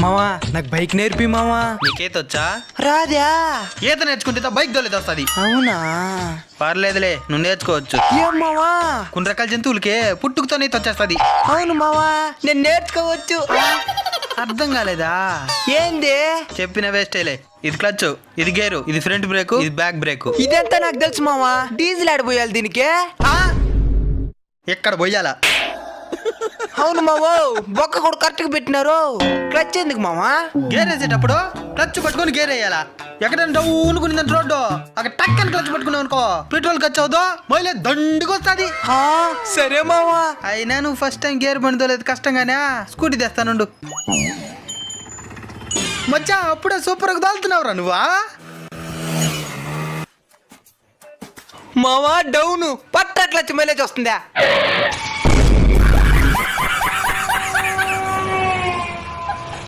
మావా నాకు బైక్ నేర్పి మావా. నీకేతొచ్చా? రాదా? ఈత నేర్చుకుంటే బైక్ దొలేదు వస్తుంది. అవునా? పర్లేదులే, నువ్వు నేర్చుకోవచ్చు. ఏం మావా? కొన్ని రకాల జంతువులకే పుట్టుకతో ఈత వచ్చేస్తుంది. అవును మావా, నేను నేర్చుకోవచ్చు. అర్థం కాలేదా? ఏంది చెప్పిన వేస్టేలే. ఇది క్లచ్, ఇది గేరు, ఇది ఫ్రంట్ బ్రేక్, ఇది బ్యాక్ బ్రేక్. ఇదంతా నాకు తెలుసు మావా. డీజిల్ ఆడిపోయాలి దీనికి. ఎక్కడ పోయాలా? అవును మావో, బొక్క కూడా కరెక్ట్ గా పెట్టినారు. క్లచ్ ఎందుకు మావా? గేర్ వేసేటప్పుడు క్లచ్ పట్టుకొని గేర్ వేయాలా. ఎక్కడైనా డౌన్ కొనిందంటే రోడ్డు అక్కడ టక్కని క్లచ్ పట్టుకున్నావు అనుకో, పెట్రోల్ ఖర్చు అవుదో మైలేజ్ దండుకు వస్తుంది. సరే మావా. అయినా నువ్వు ఫస్ట్ టైం గేర్ బండి తోలేదు కష్టంగానే. స్కూటీ తెస్తానుండు. మచ్చా అప్పుడే సూపర్ గా తోలుతున్నావురా నువ్వా? మావా డౌను పట్ట క్లచ్ మైలేజ్ వస్తుందా?